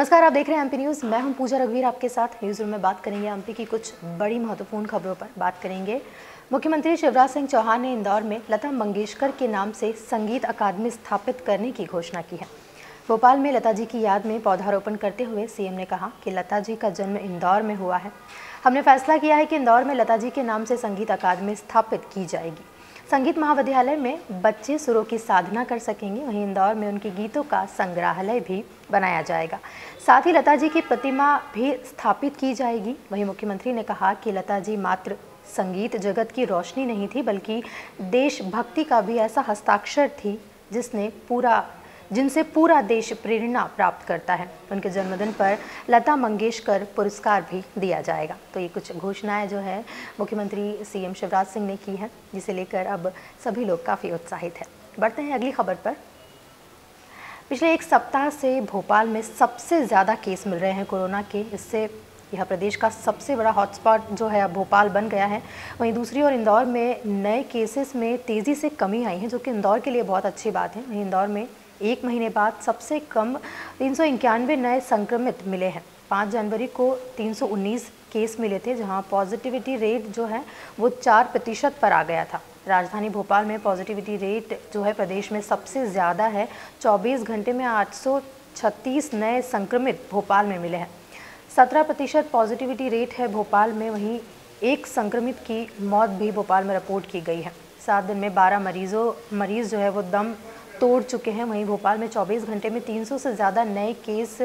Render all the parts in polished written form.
नमस्कार, आप देख रहे हैं एमपी न्यूज़। मैं हूं पूजा रघुवीर, आपके साथ न्यूज़ रूम में बात करेंगे एमपी की कुछ बड़ी महत्वपूर्ण खबरों पर। बात करेंगे मुख्यमंत्री शिवराज सिंह चौहान ने इंदौर में लता मंगेशकर के नाम से संगीत अकादमी स्थापित करने की घोषणा की है। भोपाल में लता जी की याद में पौधारोपण करते हुए सीएम ने कहा कि लता जी का जन्म इंदौर में हुआ है। हमने फैसला किया है कि इंदौर में लता जी के नाम से संगीत अकादमी स्थापित की जाएगी। संगीत महाविद्यालय में बच्चे सुरों की साधना कर सकेंगे। वहीं इंदौर में उनके गीतों का संग्रहालय भी बनाया जाएगा। साथ ही लता जी की प्रतिमा भी स्थापित की जाएगी। वहीं मुख्यमंत्री ने कहा कि लता जी मात्र संगीत जगत की रोशनी नहीं थी, बल्कि देशभक्ति का भी ऐसा हस्ताक्षर थी जिनसे पूरा देश प्रेरणा प्राप्त करता है। उनके जन्मदिन पर लता मंगेशकर पुरस्कार भी दिया जाएगा। तो ये कुछ घोषणाएं जो है मुख्यमंत्री सीएम शिवराज सिंह ने की है, जिसे लेकर अब सभी लोग काफ़ी उत्साहित हैं। बढ़ते हैं अगली खबर पर। पिछले एक सप्ताह से भोपाल में सबसे ज़्यादा केस मिल रहे हैं कोरोना के। इससे यह प्रदेश का सबसे बड़ा हॉटस्पॉट जो है अब भोपाल बन गया है। वहीं दूसरी ओर इंदौर में नए केसेस में तेज़ी से कमी आई है, जो कि इंदौर के लिए बहुत अच्छी बात है। वहीं इंदौर में एक महीने बाद सबसे कम 391 नए संक्रमित मिले हैं। 5 जनवरी को 319 केस मिले थे, जहां पॉजिटिविटी रेट जो है वो 4% पर आ गया था। राजधानी भोपाल में पॉजिटिविटी रेट जो है प्रदेश में सबसे ज़्यादा है। 24 घंटे में 836 नए संक्रमित भोपाल में मिले हैं। 17% पॉजिटिविटी रेट है भोपाल में। वहीं एक संक्रमित की मौत भी भोपाल में रिपोर्ट की गई है। 7 दिन में 12 मरीज जो है वो दम तोड़ चुके हैं। वहीं भोपाल में 24 घंटे में 300 से ज़्यादा नए केस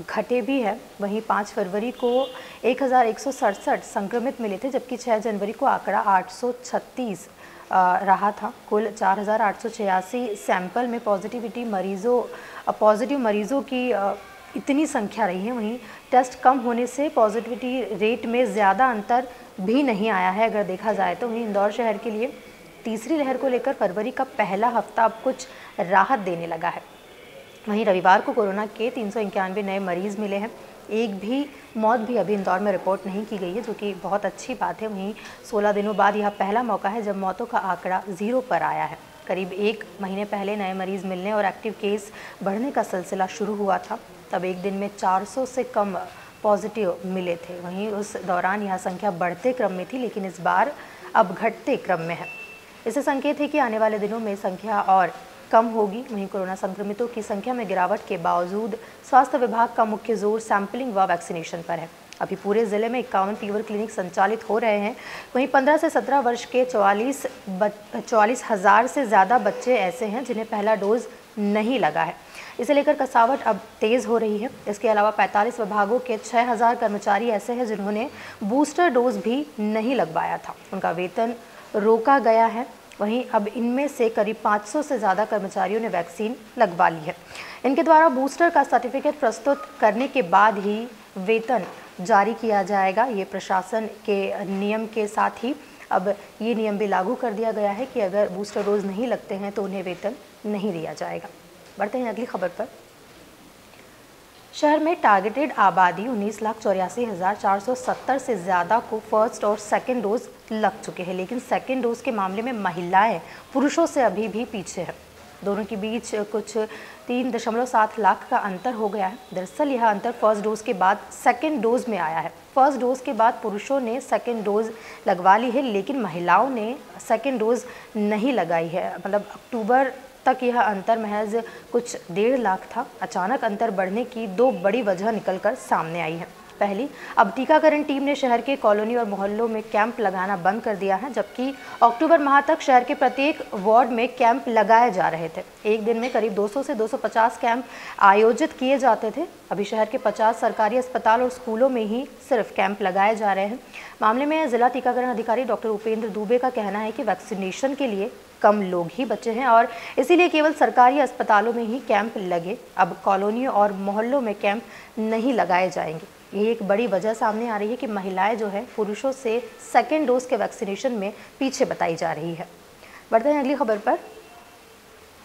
घटे भी हैं। वहीं 5 फरवरी को 1167 संक्रमित मिले थे, जबकि 6 जनवरी को आंकड़ा 836 रहा था। कुल 4886 सैंपल में पॉजिटिव मरीज़ों की इतनी संख्या रही है। वहीं टेस्ट कम होने से पॉजिटिविटी रेट में ज़्यादा अंतर भी नहीं आया है अगर देखा जाए तो। वहीं इंदौर शहर के लिए तीसरी लहर को लेकर फरवरी का पहला हफ्ता अब कुछ राहत देने लगा है। वहीं रविवार को कोरोना के 391 नए मरीज़ मिले हैं। एक भी मौत भी अभी इंदौर में रिपोर्ट नहीं की गई है, जो कि बहुत अच्छी बात है। वहीं 16 दिनों बाद यह पहला मौका है जब मौतों का आंकड़ा 0 पर आया है। करीब एक महीने पहले नए मरीज़ मिलने और एक्टिव केस बढ़ने का सिलसिला शुरू हुआ था, तब एक दिन में 400 से कम पॉजिटिव मिले थे। वहीं उस दौरान यह संख्या बढ़ते क्रम में थी, लेकिन इस बार अब घटते क्रम में है। इससे संकेत है कि आने वाले दिनों में संख्या और कम होगी। वहीं कोरोना संक्रमितों की संख्या में गिरावट के बावजूद स्वास्थ्य विभाग का मुख्य जोर सैंपलिंग व वैक्सीनेशन पर है। अभी पूरे ज़िले में 51 फीवर क्लिनिक संचालित हो रहे हैं। वहीं 15 से 17 वर्ष के 44,000 से ज़्यादा बच्चे ऐसे हैं जिन्हें पहला डोज नहीं लगा है। इसे लेकर कसावट अब तेज़ हो रही है। इसके अलावा 45 विभागों के 6000 कर्मचारी ऐसे हैं जिन्होंने बूस्टर डोज भी नहीं लगवाया था। उनका वेतन रोका गया है। वहीं अब इनमें से करीब 500 से ज़्यादा कर्मचारियों ने वैक्सीन लगवा ली है। इनके द्वारा बूस्टर का सर्टिफिकेट प्रस्तुत करने के बाद ही वेतन जारी किया जाएगा। ये प्रशासन के नियम के साथ ही अब ये नियम भी लागू कर दिया गया है कि अगर बूस्टर डोज नहीं लगते हैं तो उन्हें वेतन नहीं दिया जाएगा। बढ़ते हैं अगली खबर पर। शहर में टारगेटेड आबादी 19,84,470 से ज़्यादा को फर्स्ट और सेकेंड डोज लग चुके हैं, लेकिन सेकेंड डोज के मामले में महिलाएं पुरुषों से अभी भी पीछे हैं। दोनों के बीच कुछ 3.7 लाख का अंतर हो गया है। दरअसल यह अंतर फर्स्ट डोज के बाद सेकेंड डोज में आया है। फर्स्ट डोज के बाद पुरुषों ने सेकेंड डोज लगवा ली है, लेकिन महिलाओं ने सेकेंड डोज नहीं लगाई है। मतलब अक्टूबर तक यह अंतर महज कुछ 1.5 लाख था। अचानक अंतर बढ़ने की 2 बड़ी वजह निकलकर सामने आई है। पहली, अब टीकाकरण टीम ने शहर के कॉलोनी और मोहल्लों में कैंप लगाना बंद कर दिया है, जबकि अक्टूबर माह तक शहर के प्रत्येक वार्ड में कैंप लगाए जा रहे थे। एक दिन में करीब 200 से 250 कैंप आयोजित किए जाते थे। अभी शहर के 50 सरकारी अस्पताल और स्कूलों में ही सिर्फ कैंप लगाए जा रहे हैं। मामले में जिला टीकाकरण अधिकारी डॉक्टर उपेंद्र दुबे का कहना है कि वैक्सीनेशन के लिए कम लोग ही बचे हैं और इसीलिए केवल सरकारी अस्पतालों में ही कैंप लगे। अब कॉलोनियों और मोहल्लों में कैंप नहीं लगाए जाएंगे। ये एक बड़ी वजह सामने आ रही है कि महिलाएं जो है पुरुषों से सेकेंड डोज के वैक्सीनेशन में पीछे बताई जा रही है। बढ़ते हैं अगली खबर पर।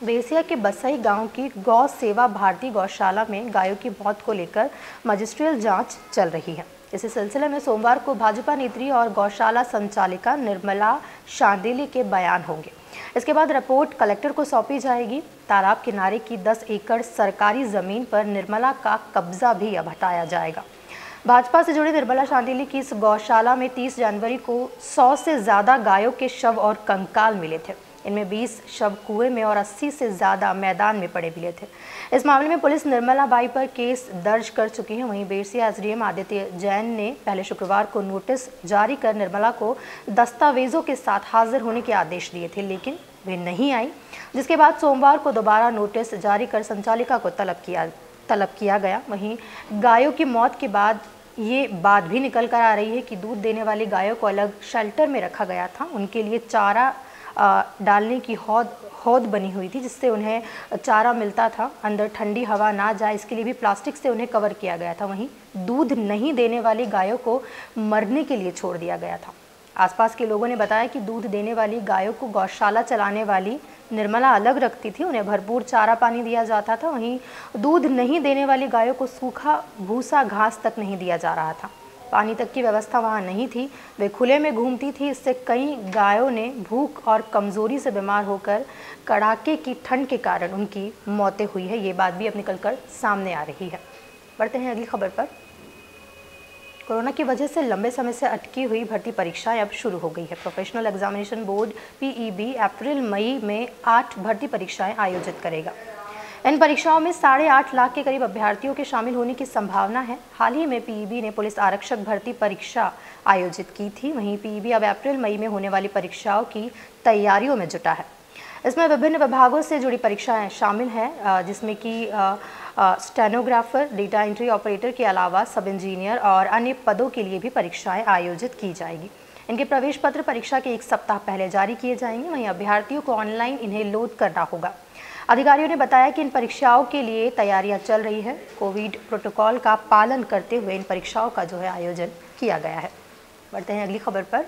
बेसिया के बसई गांव की गौ सेवा भारती गौशाला में गायों की मौत को लेकर मजिस्ट्रियल जांच चल रही है। इसी सिलसिले में सोमवार को भाजपा नेत्री और गौशाला संचालिका निर्मला शांडिल्य के बयान होंगे। इसके बाद रिपोर्ट कलेक्टर को सौंपी जाएगी। तालाब किनारे की 10 एकड़ सरकारी जमीन पर निर्मला का कब्जा भी अब हटाया जाएगा। भाजपा से जुड़े निर्मला शांडिल्य की इस गौशाला में 30 जनवरी को 100 से ज्यादा गायों के शव और कंकाल मिले थे। इनमें 20 शव कुएं में और 80 से ज्यादा मैदान में पड़े मिले थे। इस मामले में पुलिस निर्मला बाई पर केस दर्ज कर चुकी है। वहीं बेरसिया एसडीएम आदित्य जैन ने पहले शुक्रवार को नोटिस जारी कर निर्मला को दस्तावेजों के साथ हाजिर होने के आदेश दिए थे, लेकिन वे नहीं आई, जिसके बाद सोमवार को दोबारा नोटिस जारी कर संचालिका को तलब किया गया। वहीं गायों की मौत के बाद ये बात भी निकल कर आ रही है कि दूध देने वाली गायों को अलग शेल्टर में रखा गया था। उनके लिए चारा डालने की हौद बनी हुई थी, जिससे उन्हें चारा मिलता था। अंदर ठंडी हवा ना जाए इसके लिए भी प्लास्टिक से उन्हें कवर किया गया था। वहीं दूध नहीं देने वाली गायों को मरने के लिए छोड़ दिया गया था। आसपास के लोगों ने बताया कि दूध देने वाली गायों को गौशाला चलाने वाली निर्मला अलग रखती थी, उन्हें भरपूर चारा पानी दिया जाता था। वहीं दूध नहीं देने वाली गायों को सूखा भूसा घास तक नहीं दिया जा रहा था। पानी तक की व्यवस्था वहां नहीं थी, वे खुले में घूमती थी। इससे कई गायों ने भूख और कमजोरी से बीमार होकर कड़ाके की ठंड के कारण उनकी मौतें हुई है। ये बात भी अब निकलकर सामने आ रही है। बढ़ते हैं अगली खबर पर। कोरोना की वजह से लंबे समय से अटकी हुई भर्ती परीक्षाएं अब शुरू हो गई है। Professional examination board PEB April-May में 8 भर्ती परीक्षाएं आयोजित करेगा। इन परीक्षाओं में 8.5 लाख के करीब अभ्यर्थियों के शामिल होने की संभावना है। हाल ही में पीईबी ने पुलिस आरक्षक भर्ती परीक्षा आयोजित की थी। वहीं पीईबी अब अप्रैल-मई में होने वाली परीक्षाओं की तैयारियों में जुटा है। इसमें विभिन्न विभागों से जुड़ी परीक्षाएं शामिल हैं, जिसमें कि स्टेनोग्राफर, डेटा एंट्री ऑपरेटर के अलावा सब इंजीनियर और अन्य पदों के लिए भी परीक्षाएं आयोजित की जाएगी। इनके प्रवेश पत्र परीक्षा के 1 सप्ताह पहले जारी किए जाएंगे। वहीं अभ्यर्थियों को ऑनलाइन इन्हें लोड करना होगा। अधिकारियों ने बताया कि इन परीक्षाओं के लिए तैयारियां चल रही है। कोविड प्रोटोकॉल का पालन करते हुए इन परीक्षाओं का आयोजन किया गया है। बढ़ते हैं अगली खबर पर।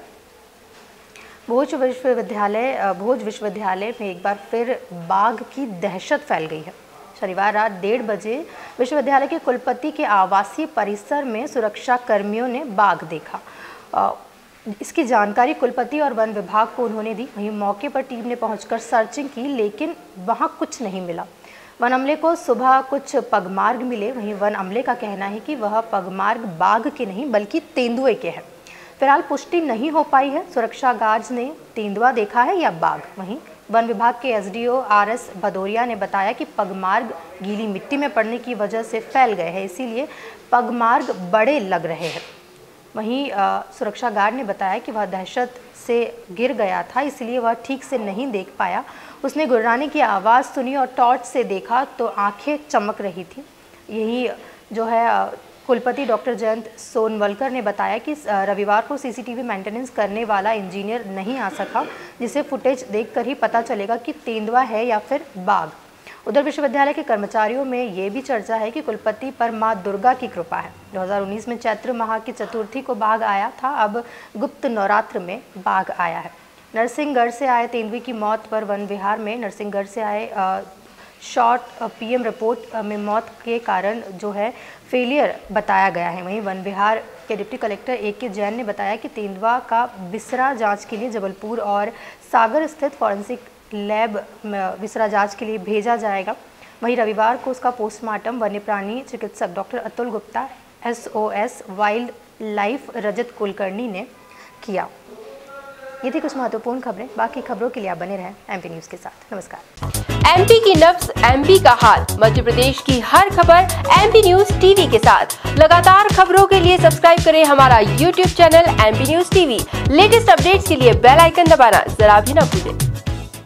भोज विश्वविद्यालय में एक बार फिर बाघ की दहशत फैल गई है। शनिवार रात 1:30 बजे विश्वविद्यालय के कुलपति के आवासीय परिसर में सुरक्षा कर्मियों ने बाघ देखा। इसकी जानकारी कुलपति और वन विभाग को उन्होंने दी। वहीं मौके पर टीम ने पहुंचकर सर्चिंग की, लेकिन वहां कुछ नहीं मिला। वन अमले को सुबह कुछ पगमार्ग मिले। वहीं वन अमले का कहना है कि वह पगमार्ग बाघ के नहीं बल्कि तेंदुए के हैं। फिलहाल पुष्टि नहीं हो पाई है सुरक्षा गार्ड्स ने तेंदुआ देखा है या बाघ। वहीं वन विभाग के एसडीओ आरएस भदौरिया ने बताया कि पगमार्ग गीली मिट्टी में पड़ने की वजह से फैल गए हैं, इसीलिए पगमार्ग बड़े लग रहे हैं। वहीं सुरक्षा गार्ड ने बताया कि वह दहशत से गिर गया था, इसलिए वह ठीक से नहीं देख पाया। उसने गुर्राने की आवाज़ सुनी और टॉर्च से देखा तो आंखें चमक रही थी। यही कुलपति डॉक्टर जयंत सोनवलकर ने बताया कि रविवार को सीसीटीवी मेंटेनेंस करने वाला इंजीनियर नहीं आ सका, जिसे फुटेज देखकर ही पता चलेगा कि तेंदुआ है या फिर बाघ। उधर विश्वविद्यालय के कर्मचारियों में ये भी चर्चा है कि कुलपति पर मां दुर्गा की कृपा है। 2019 में चैत्र माह की चतुर्थी को बाघ आया था, अब गुप्त नवरात्र में बाघ आया है। नरसिंहगढ़ से आए तेंदुए की मौत पर वन विहार में नरसिंहगढ़ से आए शॉर्ट पीएम रिपोर्ट में मौत के कारण फेलियर बताया गया है। वहीं वन विहार के डिप्टी कलेक्टर AK जैन ने बताया कि तेंदुआ का विसरा जांच के लिए जबलपुर और सागर स्थित फॉरेंसिक लैब विसरा जांच के लिए भेजा जाएगा। वहीं रविवार को उसका पोस्टमार्टम वन्य प्राणी चिकित्सक doctor Atul Gupta SOS wildlife Rajat Kulkarni ने किया। ये थी कुछ महत्वपूर्ण खबरें। बाकी खबरों के लिए आप बने रहें MP न्यूज़ के साथ। नमस्कार। MP की नब्ज MP का हाल, मध्य प्रदेश की हर खबर MP न्यूज़ TV के साथ। लगातार खबरों के लिए सब्सक्राइब करें हमारा YouTube channel MP news TV। Latest updates के लिए बेल आइकन दबाना जरा भी न भूलें।